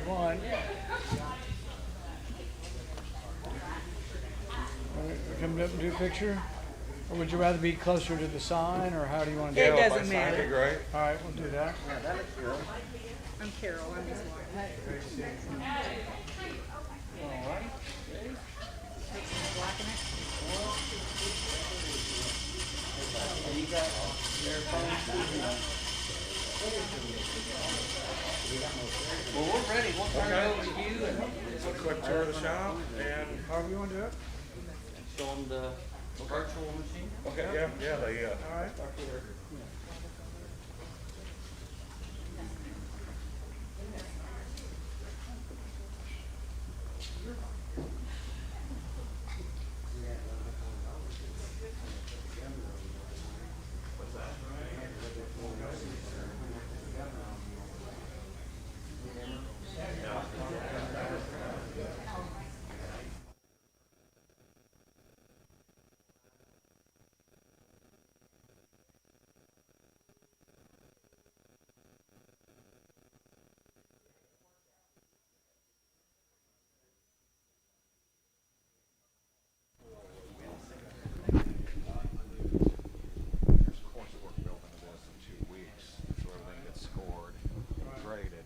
one. All right, come up and do a picture? Or would you rather be closer to the sign, or how do you want to do It it? doesn't matter. That'd be great. All right, we'll do that. Yeah, that looks good. I'm Carol. I'm his wife. All right. Take some black in it. And you got their phone. Well, we're ready. We'll turn it over to you and A quick tour of the shop and However you want to do it. show them the virtual machine. okay, yeah, they All right. there's coursework built into this in 2 weeks, so everything gets scored, graded.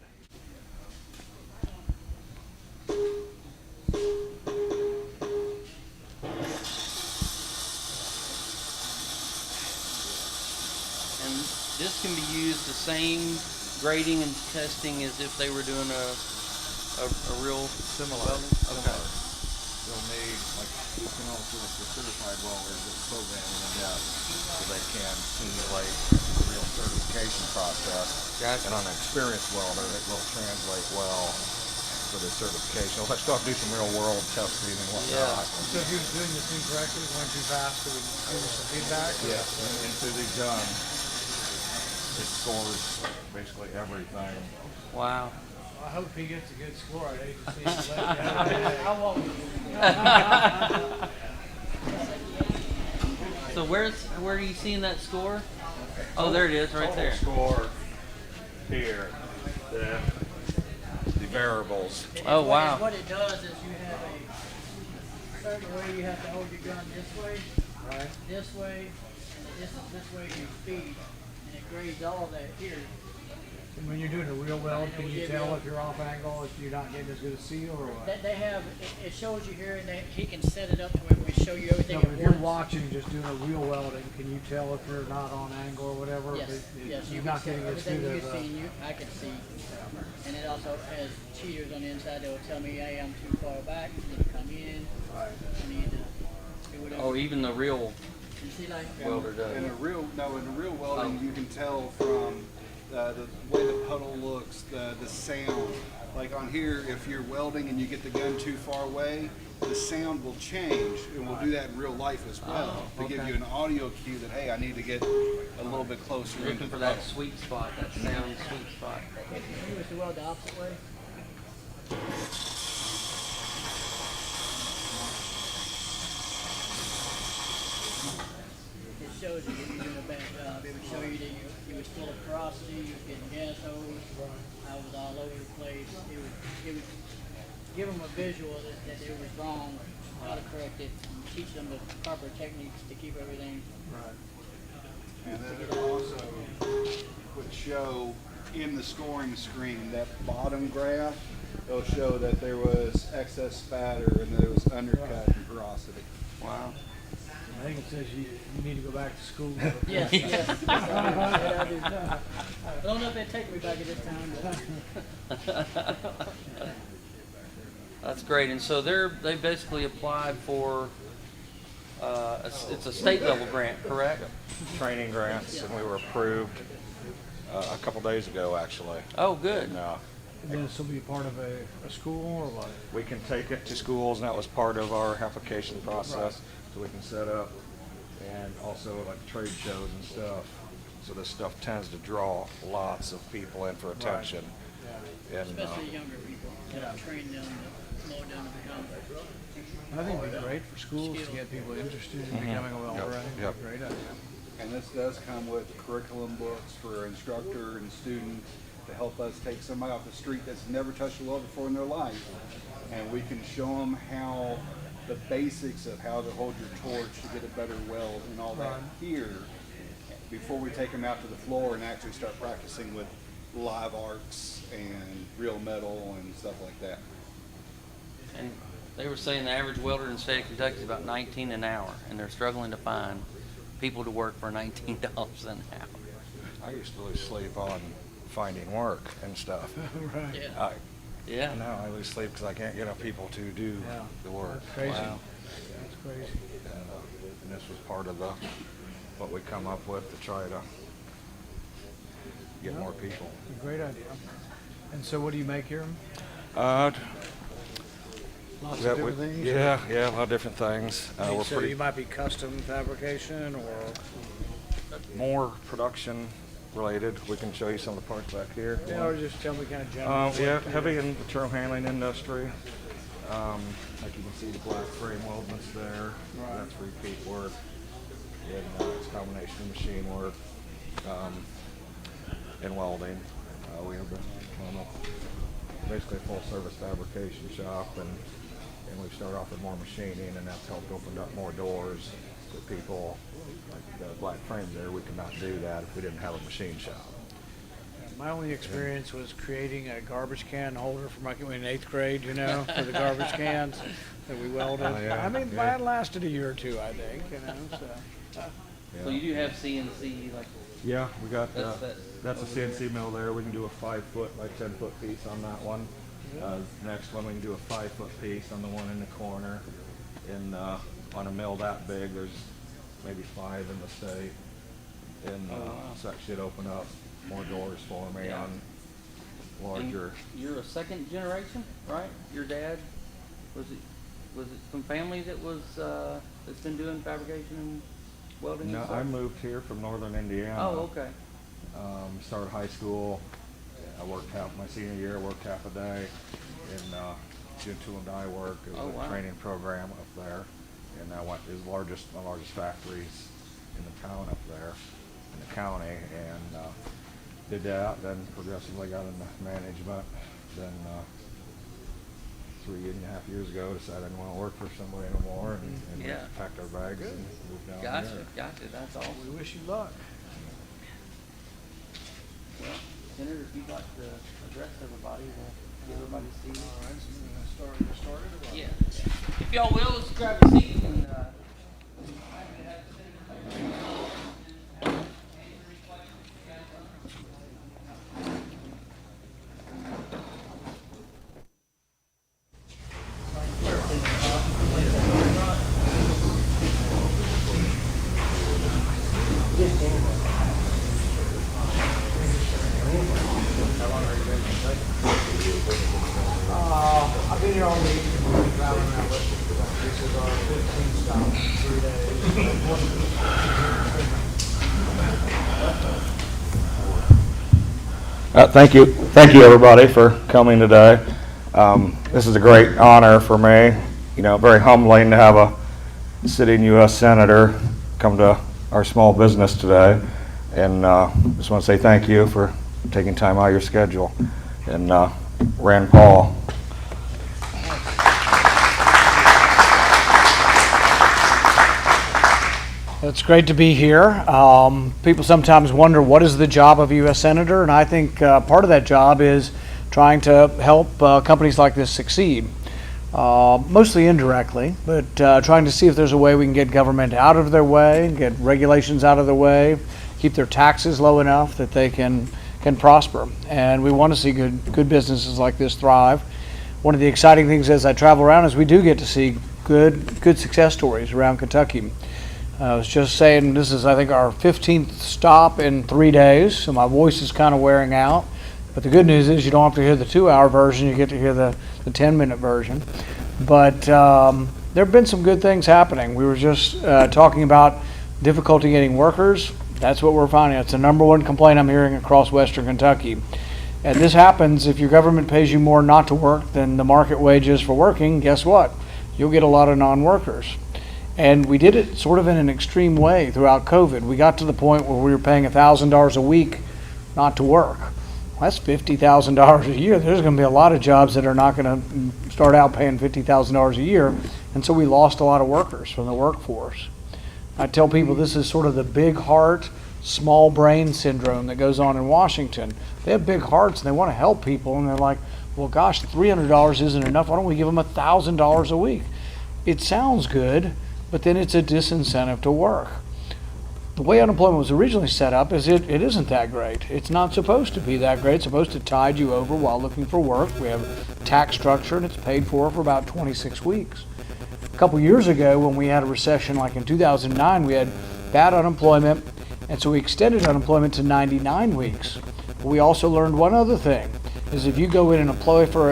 And this can be used the same grading and testing as if they were doing a real Similar. welding? Okay. They'll need, like, you can also, if you're certified welders, it's programming in depth, so they can simulate the real certification process. Gotcha. And on an experienced welder, it will translate well for the certification. Let's still have to do some real world testing and whatnot. So if he was doing this incorrectly, going too fast, it would give us some feedback? Yes, and until he's done, it scores basically everything. Wow. I hope he gets a good score. I'd hate to see him let down. I won't. So where are you seeing that score? Oh, there it is, right there. Total score here, the variables. Oh, wow. What it does is you have a certain way you have to hold your gun this way, Right. this way, and this way you feed, and it grades all that here. And when you're doing a real weld, can you tell if you're off angle, if you're not getting as good a seal, or what? They have it shows you here, and he can set it up to where we show you everything No, but at if you're once. watching, just doing a real welding, can you tell if you're not on angle or whatever? Yes, If yes, you're you not can see getting as everything good you of can see, I can see. And it also has cheaters on the inside that will tell me, hey, I'm too far back, you need to come in, I need to do whatever. Oh, even the real You see, like, welder does. In a real welding, you can tell from the way the puddle looks, the sound. Like on here, if you're welding and you get the gun too far away, the sound will change, and we'll do that in real life as well to give okay. you an audio cue that hey, I need to get a little bit closer into Looking the for that puddle. sweet spot, that sound sweet spot. if you was to weld the opposite way. It shows you that you're doing a bad job. It would show you that you was full of porosity, you was getting gas hose, I was all over the place. It would give them a visual that it was wrong, how to correct it, and teach them the proper techniques to keep everything. And then it also would show in the scoring screen, that bottom graph, it'll show that there was excess spatter and there was undercut and porosity. Wow. I think it says you need to go back to school. Yes, yes. I do. I don't know if they take me back at this time, but That's great. And so they basically applied for it's a state level grant, correct? Training grants, and we were approved a couple days ago, actually. Oh, good. And, And then this will be part of a school or what? we can take it to schools, and that was part of our application process, so we can set up, and also like trade shows and stuff. So this stuff tends to draw lots of people in for attention. And especially younger people, train them to slow down and become. I think it'd be great for schools to get people interested in becoming a welder. I think it'd be a great idea. And this does come with curriculum books for instructor and student, to help us take somebody off the street that's never touched a weld before in their life, and we can show them how the basics of how to hold your torch to get a better weld and all that here before we take them out to the floor and actually start practicing with live arcs and real metal and stuff like that. And they were saying the average welder in the state of Kentucky is about 19 an hour, and they're struggling to find people to work for $19 an hour. I used to lose sleep on finding work and stuff. Right. Yeah. Now I lose sleep because I can't get enough people to do Yeah. the work. That's crazy. Wow. That's crazy. And this was part of what we come up with to try to get more people. A great idea. And so what do you make here? Lots Lots of different things? Yeah, a lot of different things. We're So pretty you might be custom fabrication or? more production related. We can show you some of the parts back here. Yeah, or just tell me kind of general. Yeah, heavy and material handling industry. Like you can see the black frame weldments there. Right. That's repeat work. And it's a combination of machine work and welding. We have basically a full service fabrication shop, and we've started off with more machining, and that's helped open up more doors for people. Like the black frames there, we could not do that if we didn't have a machine shop. My only experience was creating a garbage can holder for my in 8th grade, you know, for the garbage cans that we welded. Oh, yeah, I mean, yeah. that lasted a year or two, I think, you know, so. So you do have CNC, like, Yeah, we got That's that's a CNC mill there. We can do a 5-foot by 10-foot piece on that one. Next one, we can do a 5-foot piece on the one in the corner. And on a mill that big, there's maybe 5 in the state. And so that should open up more doors for me Yeah. on and larger. you're a second generation, right? Your dad, was it from family that was, that's been doing fabrication and welding and No, stuff? I moved here from northern Indiana. Oh, okay. Started high school. I worked my senior year, I worked half a day in doing tool and die work. It was Oh, wow. a training program up there. And I went to my largest factories in the town up there, in the county, and did that, then progressively got into management. Then 3.5 years ago, decided I didn't want to work for somebody anymore, and we Yeah. packed our bags and moved down Gotcha, here. that's awesome. We wish you luck. Well, Senator, if you'd like to address everybody, we'll get everybody seated. All right, so we're gonna get started or what? Yeah. If y'all will, let's grab a seat and, I've been here all week, we've been traveling around with, this is our 15th stop in 3 days. Thank you everybody for coming today. This is a great honor for me, very humbling to have a sitting U.S. Senator come to our small business today. And just want to say thank you for taking time out of your schedule. And Rand Paul. It's great to be here. People sometimes wonder what is the job of a U.S. Senator, and I think part of that job is trying to help companies like this succeed, mostly indirectly, but trying to see if there's a way we can get government out of their way, get regulations out of their way, keep their taxes low enough that they can prosper. And we want to see good businesses like this thrive. One of the exciting things as I travel around is we do get to see good success stories around Kentucky. I was just saying this is, I think, our 15th stop in 3 days, so my voice is kind of wearing out. But the good news is you don't have to hear the 2-hour version, you get to hear the 10-minute version. But there have been some good things happening. We were just talking about difficulty getting workers. That's what we're finding. It's the #1 complaint I'm hearing across Western Kentucky. And this happens if your government pays you more not to work than the market wages for working. Guess what? You'll get a lot of non-workers. And we did it sort of in an extreme way throughout COVID. We got to the point where we were paying $1,000 a week not to work. That's $50,000 a year. There's going to be a lot of jobs that are not going to start out paying $50,000 a year, and so we lost a lot of workers from the workforce. I tell people this is sort of the big heart, small brain syndrome that goes on in Washington. They have big hearts and they want to help people, and they're like, well, gosh, $300 isn't enough. Why don't we give them $1,000 a week? It sounds good, but then it's a disincentive to work. The way unemployment was originally set up is it isn't that great. It's not supposed to be that great. It's supposed to tide you over while looking for work. We have a tax structure and it's paid for about 26 weeks. A couple years ago when we had a recession like in 2009, we had bad unemployment, and so we extended unemployment to 99 weeks. But we also learned one other thing, is if you go in and apply for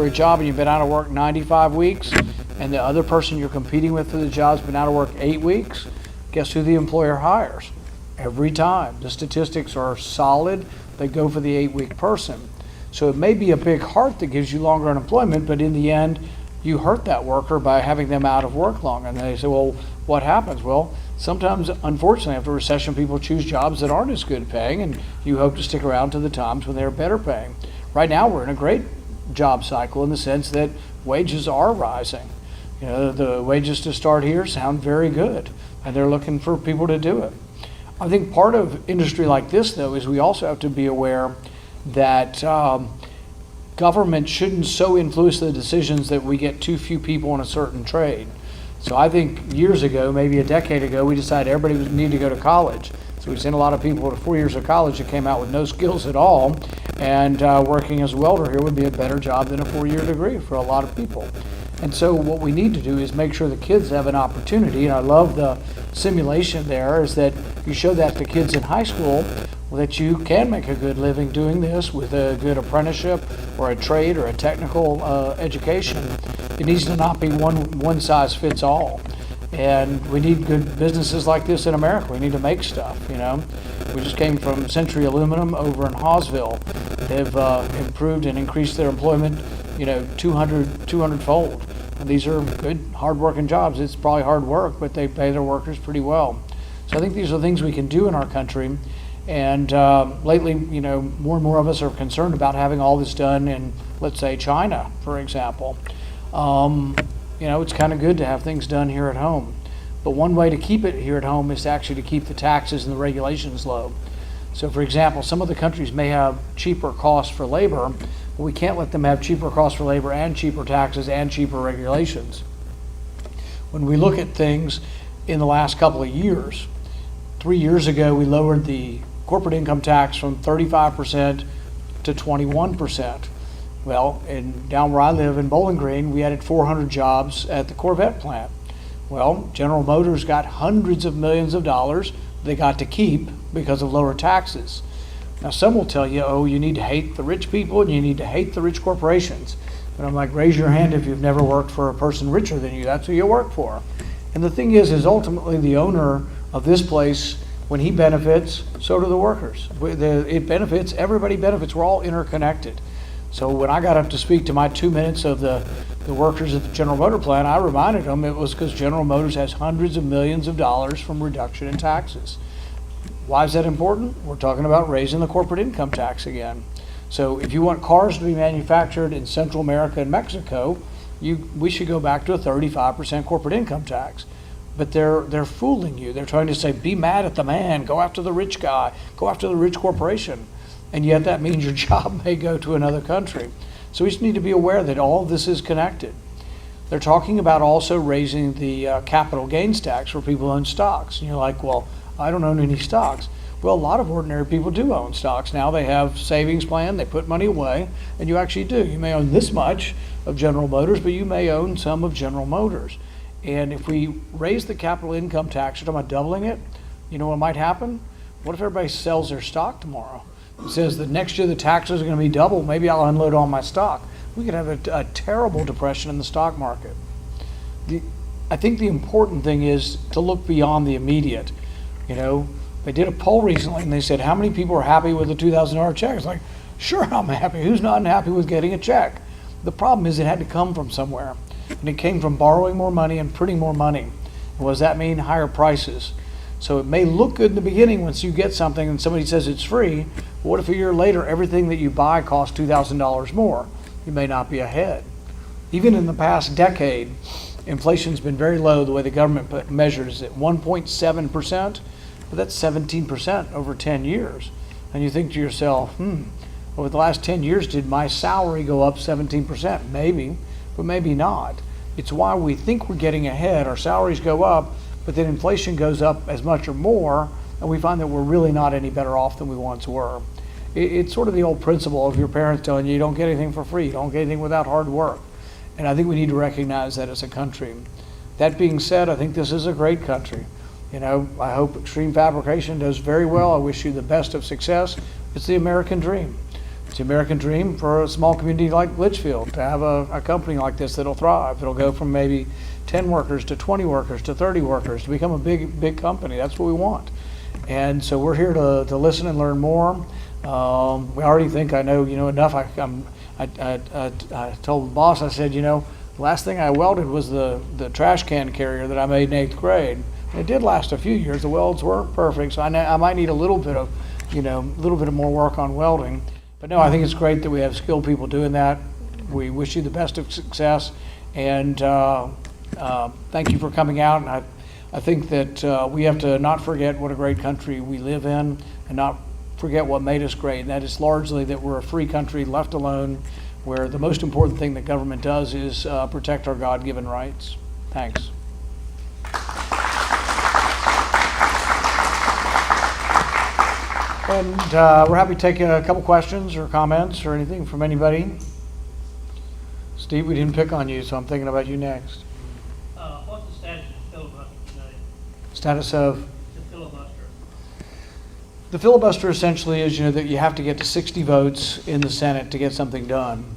a job and you've been out of work 95 weeks, and the other person you're competing with for the job's been out of work 8 weeks, guess who the employer hires? Every time. The statistics are solid. They go for the 8-week person. So it may be a big heart that gives you longer unemployment, but in the end, you hurt that worker by having them out of work long. And they say, well, what happens? Well, sometimes, unfortunately, after a recession, people choose jobs that aren't as good paying, and you hope to stick around to the times when they're better paying. Right now, we're in a great job cycle in the sense that wages are rising. You know, the wages to start here sound very good, and they're looking for people to do it. I think part of industry like this, though, is we also have to be aware that government shouldn't so influence the decisions that we get too few people in a certain trade. So I think years ago, maybe a decade ago, we decided everybody would need to go to college. So we sent a lot of people to 4 years of college that came out with no skills at all, and working as a welder here would be a better job than a 4-year degree for a lot of people. And so what we need to do is make sure the kids have an opportunity, and I love the simulation there, is that you show that to kids in high school, that you can make a good living doing this with a good apprenticeship or a trade or a technical education. It needs to not be one size fits all. And we need good businesses like this in America. We need to make stuff, you know. We just came from Century Aluminum over in Hawesville. They've improved and increased their employment, 200-fold. And these are good, hard-working jobs. It's probably hard work, but they pay their workers pretty well. So I think these are things we can do in our country. And lately, more and more of us are concerned about having all this done in, let's say, China, for example. It's kind of good to have things done here at home. But one way to keep it here at home is actually to keep the taxes and the regulations low. So, for example, some of the countries may have cheaper costs for labor, but we can't let them have cheaper costs for labor and cheaper taxes and cheaper regulations. When we look at things in the last couple of years, 3 years ago, we lowered the corporate income tax from 35% to 21%. Well, down where I live in Bowling Green, we added 400 jobs at the Corvette plant. Well, General Motors got hundreds of millions of dollars they got to keep because of lower taxes. Now, some will tell you, oh, you need to hate the rich people and you need to hate the rich corporations. But I'm like, raise your hand if you've never worked for a person richer than you. That's who you work for. And the thing is ultimately the owner of this place, when he benefits, so do the workers. It benefits, everybody benefits. We're all interconnected. So when I got up to speak to my 2 minutes of the workers at the General Motor plant, I reminded them it was because General Motors has hundreds of millions of dollars from reduction in taxes. Why is that important? We're talking about raising the corporate income tax again. So if you want cars to be manufactured in Central America and Mexico, we should go back to a 35% corporate income tax. But they're fooling you. They're trying to say, be mad at the man, go after the rich guy, go after the rich corporation. And yet that means your job may go to another country. So we just need to be aware that all of this is connected. They're talking about also raising the capital gains tax for people who own stocks. And you're like, well, I don't own any stocks. Well, a lot of ordinary people do own stocks. Now they have savings plan, they put money away, and you actually do. You may own this much of General Motors, but you may own some of General Motors. And if we raise the capital income tax, you're talking about doubling it, you know what might happen? What if everybody sells their stock tomorrow? It says that next year the taxes are going to be double. Maybe I'll unload all my stock. We could have a terrible depression in the stock market. I think the important thing is to look beyond the immediate. They did a poll recently and they said, how many people are happy with a $2,000 check? It's like, sure, I'm happy. Who's not unhappy with getting a check? The problem is it had to come from somewhere. And it came from borrowing more money and printing more money. And what does that mean? Higher prices. So it may look good in the beginning once you get something and somebody says it's free, What if a year later, everything that you buy costs $2,000 more? You may not be ahead. Even in the past decade, inflation's been very low. The way the government measures it, 1.7%, but that's 17% over 10 years. And you think to yourself, over the last 10 years, did my salary go up 17%? Maybe, but maybe not. It's why we think we're getting ahead. Our salaries go up, but then inflation goes up as much or more, and we find that we're really not any better off than we once were. It's sort of the old principle of your parents telling you don't get anything for free, you don't get anything without hard work. And I think we need to recognize that as a country. That being said, I think this is a great country. You know, I hope Extreme Fabrication does very well. I wish you the best of success. It's the American dream. It's the American dream for a small community like Litchfield to have a company like this that'll thrive. It'll go from maybe 10 workers to 20 workers to 30 workers to become a big company. That's what we want. And so we're here to listen and learn more. We already think I know enough. I told the boss, I said, the last thing I welded was the trash can carrier that I made in 8th grade. It did last a few years. The welds weren't perfect, so I might need a little bit of more work on welding. But no, I think it's great that we have skilled people doing that. We wish you the best of success, and thank you for coming out. And I think that we have to not forget what a great country we live in, and not forget what made us great. And that is largely that we're a free country left alone, where the most important thing that government does is protect our God-given rights. Thanks. And we're happy to take a couple questions or comments or anything from anybody. Steve, we didn't pick on you, so I'm thinking about you next. What's the status of the filibuster today? Status of? The filibuster. The filibuster essentially is, that you have to get to 60 votes in the Senate to get something done.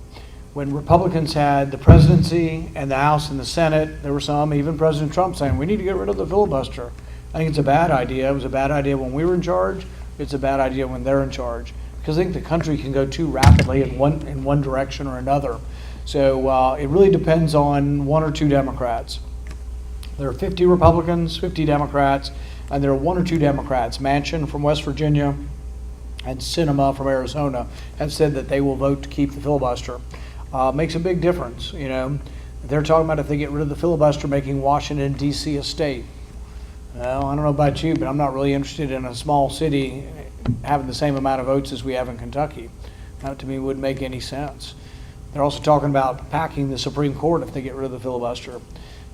When Republicans had the presidency and the House and the Senate, there were some, even President Trump, saying we need to get rid of the filibuster. I think it's a bad idea. It was a bad idea when we were in charge. It's a bad idea when they're in charge, because I think the country can go too rapidly in one direction or another. So it really depends on one or two Democrats. There are 50 Republicans, 50 Democrats, and there are one or two Democrats. Manchin from West Virginia and Sinema from Arizona have said that they will vote to keep the filibuster. Makes a big difference. They're talking about if they get rid of the filibuster, making Washington, D.C. a state. Well, I don't know about you, but I'm not really interested in a small city having the same amount of votes as we have in Kentucky. That to me wouldn't make any sense. They're also talking about packing the Supreme Court if they get rid of the filibuster.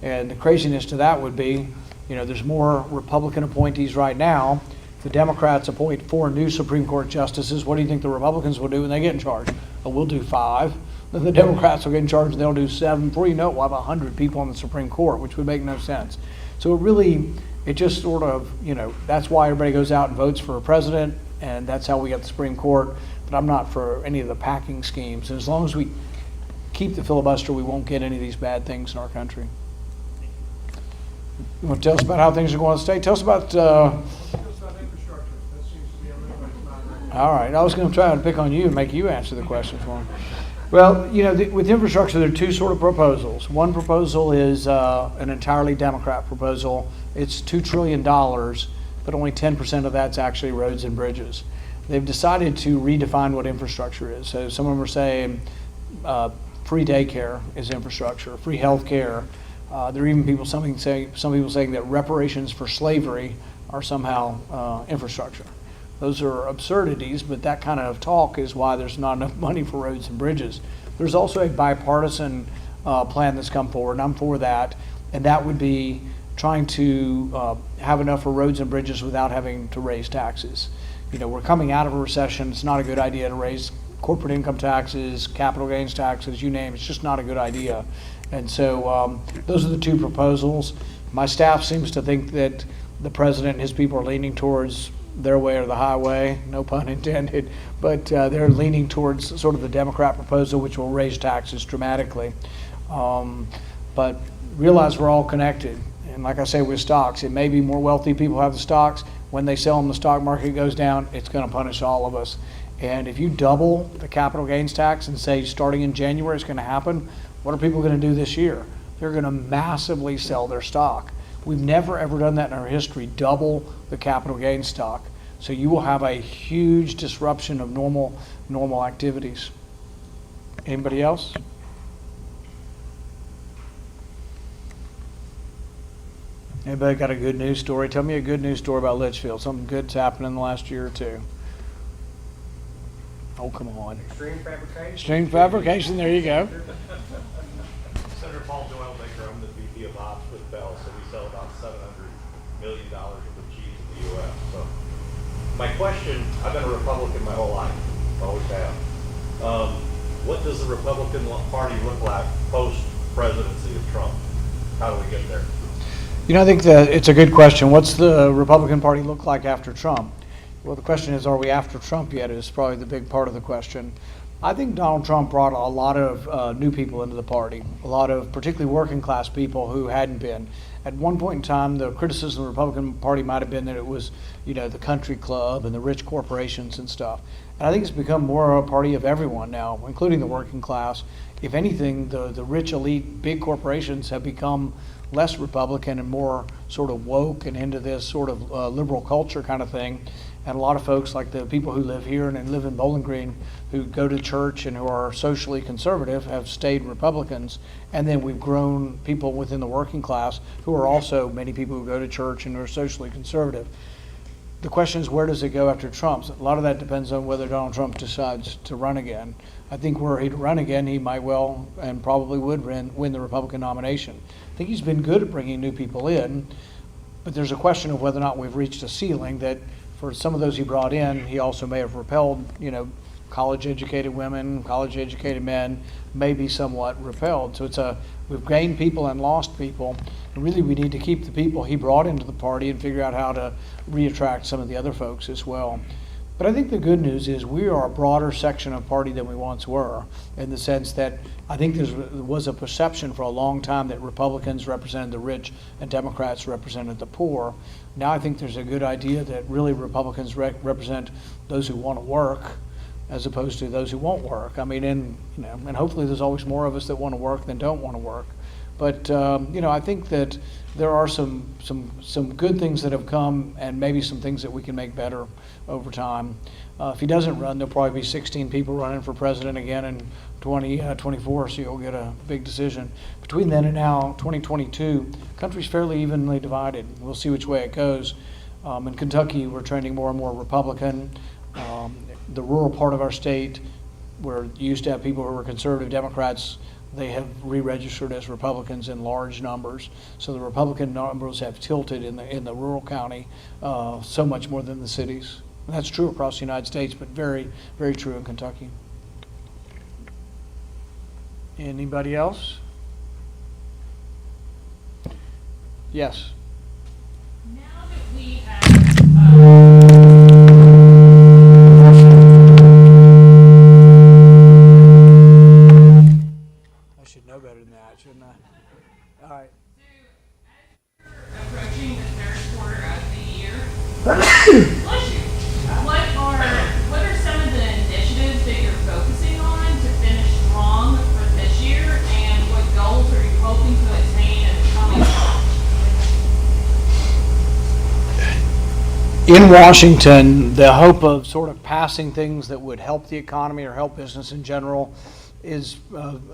And the craziness to that would be, there's more Republican appointees right now. The Democrats appoint 4 new Supreme Court justices. What do you think the Republicans will do when they get in charge? Oh, we'll do 5. Then the Democrats will get in charge and they'll do 7. Before you know it, we'll have 100 people on the Supreme Court, which would make no sense. So it just sort of, that's why everybody goes out and votes for a president, and that's how we get the Supreme Court. But I'm not for any of the packing schemes. And as long as we keep the filibuster, we won't get any of these bad things in our country. You want to tell us about how things are going in the state? Tell us about... infrastructure. That seems to be on everybody's mind right now. All right. I was going to try to pick on you and make you answer the question for me. Well, with infrastructure, there are two sort of proposals. One proposal is an entirely Democrat proposal. It's $2 trillion, but only 10% of that's actually roads and bridges. They've decided to redefine what infrastructure is. So some of them are saying free daycare is infrastructure, free health care. There are even some people saying that reparations for slavery are somehow infrastructure. Those are absurdities, but that kind of talk is why there's not enough money for roads and bridges. There's also a bipartisan plan that's come forward, and I'm for that, and that would be trying to have enough for roads and bridges without having to raise taxes. We're coming out of a recession. It's not a good idea to raise corporate income taxes, capital gains taxes, you name it. It's just not a good idea. And so those are the two proposals. My staff seems to think that the president and his people are leaning towards their way or the highway, no pun intended, but they're leaning towards sort of the Democrat proposal, which will raise taxes dramatically. But realize we're all connected. And like I say with stocks, it may be more wealthy people have the stocks. When they sell them, the stock market goes down, it's going to punish all of us. And if you double the capital gains tax and say starting in January it's going to happen, what are people going to do this year? They're going to massively sell their stock. We've never ever done that in our history, double the capital gains stock. So you will have a huge disruption of normal activities. Anybody else? Anybody got a good news story? Tell me a good news story about Litchfield. Something good's happened in the last year or two. Oh, come on. Extreme fabrication. Extreme fabrication, there you go. Senator Paul Doyle Baker, I'm the VP of Ops with Bell, so we sell about $700 million worth of cheese in the U.S. So my question, I've been a Republican my whole life, always have. What does the Republican Party look like post-presidency of Trump? How do we get there? You know, I think that it's a good question. What's the Republican Party look like after Trump? Well, the question is, are we after Trump yet, is probably the big part of the question. I think Donald Trump brought a lot of new people into the party, a lot of particularly working class people who hadn't been. At one point in time, the criticism of the Republican Party might have been that it was, you know, the country club and the rich corporations and stuff. And I think it's become more a party of everyone now, including the working class. If anything, the rich elite big corporations have become less Republican and more sort of woke and into this sort of liberal culture kind of thing. And a lot of folks, like the people who live here and live in Bowling Green, who go to church and who are socially conservative, have stayed Republicans. And then we've grown people within the working class who are also many people who go to church and are socially conservative. The question is, where does it go after Trump? A lot of that depends on whether Donald Trump decides to run again. I think were he to run again, he might well and probably would win the Republican nomination. I think he's been good at bringing new people in, but there's a question of whether or not we've reached a ceiling that for some of those he brought in, he also may have repelled, you know, college-educated women, college-educated men, may be somewhat repelled. So we've gained people and lost people, and really we need to keep the people he brought into the party and figure out how to re-attract some of the other folks as well. But I think the good news is we are a broader section of party than we once were, in the sense that I think there was a perception for a long time that Republicans represented the rich and Democrats represented the poor. Now I think there's a good idea that really Republicans represent those who want to work as opposed to those who won't work. I mean, and hopefully there's always more of us that want to work than don't want to work. But I think that there are some good things that have come, and maybe some things that we can make better over time. If he doesn't run, there'll probably be 16 people running for president again in 2024, so you'll get a big decision. Between then and now, 2022, the country's fairly evenly divided. We'll see which way it goes. In Kentucky, we're trending more and more Republican. The rural part of our state, where you used to have people who were conservative Democrats, they have re-registered as Republicans in large numbers. So the Republican numbers have tilted in the rural county so much more than the cities. And that's true across the United States, but very, very true in Kentucky. Anybody else? Yes. Now that we have, I should know better than that, shouldn't I? All right. approaching the third quarter of the year, bless you. What are some of the initiatives that you're focusing on to finish strong for this year, and what goals are you hoping to attain in the coming months? In Washington, the hope of sort of passing things that would help the economy or help business in general is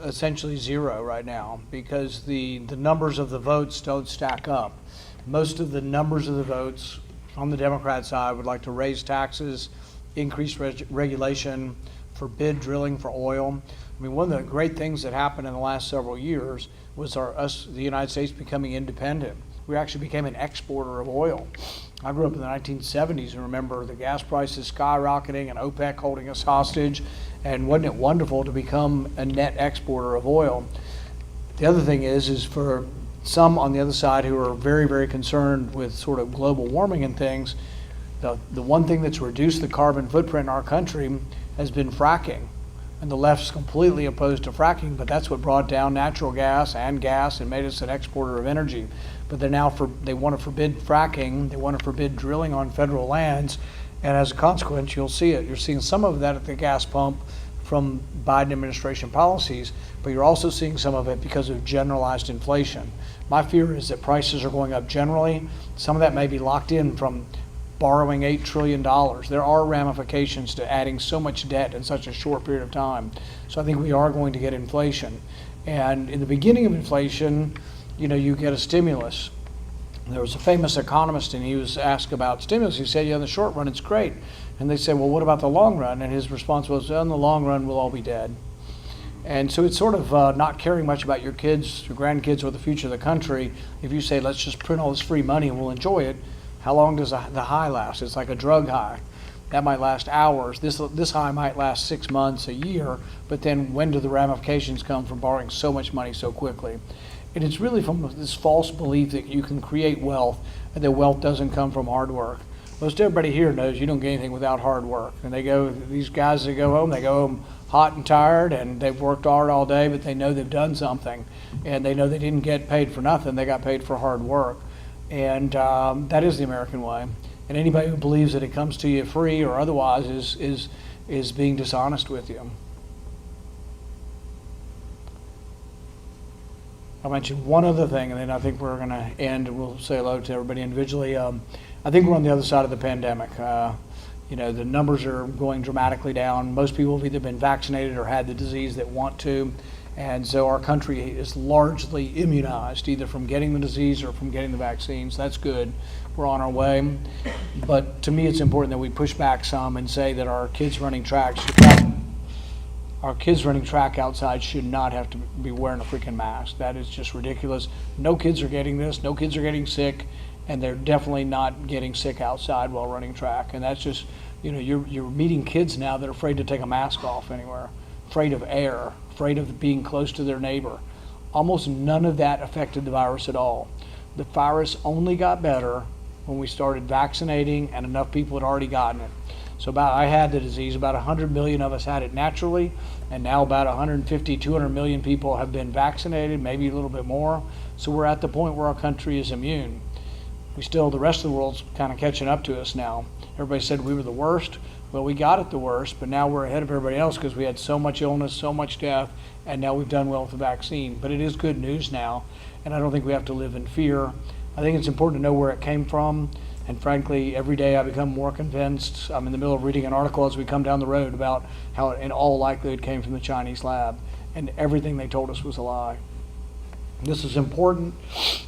essentially zero right now, because the numbers of the votes don't stack up. Most of the numbers of the votes on the Democrat side would like to raise taxes, increase regulation, forbid drilling for oil. I mean, one of the great things that happened in the last several years was the United States becoming independent. We actually became an exporter of oil. I grew up in the 1970s and remember the gas prices skyrocketing and OPEC holding us hostage. And wasn't it wonderful to become a net exporter of oil? The other thing is for some on the other side who are very, very concerned with sort of global warming and things, the one thing that's reduced the carbon footprint in our country has been fracking. And the left's completely opposed to fracking, but that's what brought down natural gas and made us an exporter of energy. But they want to forbid fracking, they want to forbid drilling on federal lands, and as a consequence, you'll see it. You're seeing some of that at the gas pump from Biden administration policies, but you're also seeing some of it because of generalized inflation. My fear is that prices are going up generally. Some of that may be locked in from borrowing $8 trillion. There are ramifications to adding so much debt in such a short period of time. So I think we are going to get inflation. And in the beginning of inflation, you get a stimulus. There was a famous economist, and he was asked about stimulus. He said, in the short run, it's great. And they said, well, what about the long run? And his response was, in the long run, we'll all be dead. And so it's sort of not caring much about your kids, your grandkids, or the future of the country. If you say, let's just print all this free money and we'll enjoy it, how long does the high last? It's like a drug high. That might last hours. This high might last 6 months, a year, but then when do the ramifications come from borrowing so much money so quickly? And it's really from this false belief that you can create wealth and that wealth doesn't come from hard work. Most everybody here knows you don't get anything without hard work. And these guys that go home hot and tired, and they've worked hard all day, but they know they've done something. And they know they didn't get paid for nothing. They got paid for hard work. And that is the American way. And anybody who believes that it comes to you free or otherwise is being dishonest with you. I'll mention one other thing, and then I think we're going to end, and we'll say hello to everybody individually. I think we're on the other side of the pandemic. The numbers are going dramatically down. Most people have either been vaccinated or had the disease that want to. And so our country is largely immunized, either from getting the disease or from getting the vaccines. That's good. We're on our way. But to me, it's important that we push back some and say that our kids running track outside should not have to be wearing a freaking mask. That is just ridiculous. No kids are getting this. No kids are getting sick. And they're definitely not getting sick outside while running track. And that's just, you're meeting kids now that are afraid to take a mask off anywhere, afraid of air, afraid of being close to their neighbor. Almost none of that affected the virus at all. The virus only got better when we started vaccinating and enough people had already gotten it. So I had the disease, about 100 million of us had it naturally, and now about 150, 200 million people have been vaccinated, maybe a little bit more. So we're at the point where our country is immune. The rest of the world's kind of catching up to us now. Everybody said we were the worst. Well, we got it the worst, but now we're ahead of everybody else because we had so much illness, so much death, and now we've done well with the vaccine. But it is good news now, and I don't think we have to live in fear. I think it's important to know where it came from, and frankly, every day I become more convinced. I'm in the middle of reading an article as we come down the road about how it in all likelihood came from the Chinese lab, and everything they told us was a lie. This is important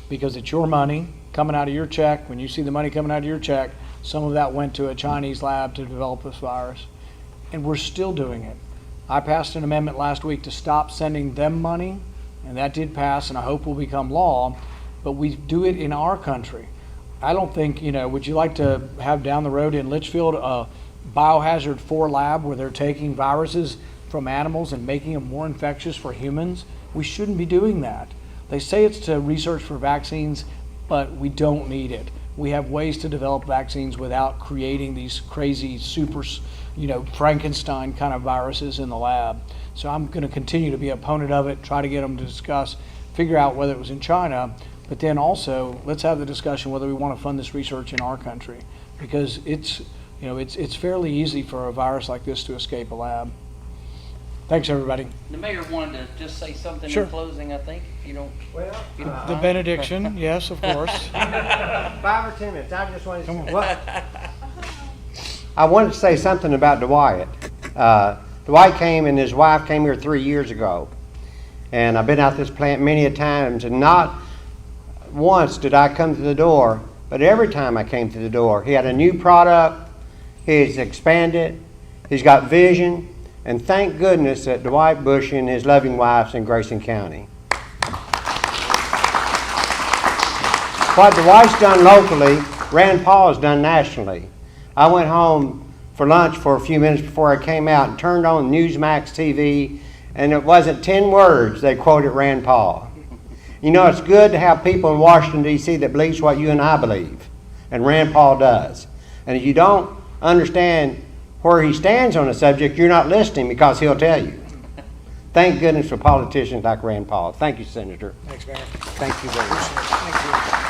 because it's your money coming out of your check. When you see the money coming out of your check, some of that went to a Chinese lab to develop this virus. And we're still doing it. I passed an amendment last week to stop sending them money, and that did pass, and I hope will become law, but we do it in our country. I don't think, would you like to have down the road in Litchfield a biohazard 4 lab where they're taking viruses from animals and making them more infectious for humans? We shouldn't be doing that. They say it's to research for vaccines, but we don't need it. We have ways to develop vaccines without creating these crazy super, Frankenstein kind of viruses in the lab. So I'm going to continue to be an opponent of it, try to get them to discuss, figure out whether it was in China, but then also let's have the discussion whether we want to fund this research in our country, because it's fairly easy for a virus like this to escape a lab. Thanks, everybody. The mayor wanted to just say something Sure. in closing, I think. The benediction, yes, of course. 5 or 10 minutes. I just wanted Come on. to. I wanted to say something about Dwight. Dwight came and his wife came here 3 years ago, and I've been out this plant many a times, and not once did I come to the door, but every time I came to the door, he had a new product. He's expanded. He's got vision. And thank goodness that Dwight Bush and his loving wife's in Grayson County. What Dwight's done locally, Rand Paul's done nationally. I went home for lunch for a few minutes before I came out and turned on Newsmax TV, and it wasn't 10 words they quoted Rand Paul. It's good to have people in Washington, D.C. that believes what you and I believe, and Rand Paul does. And if you don't understand where he stands on a subject, you're not listening because he'll tell you. Thank goodness for politicians like Rand Paul. Thank you, Senator. Thanks, Mayor. Thank you very much. Thank you.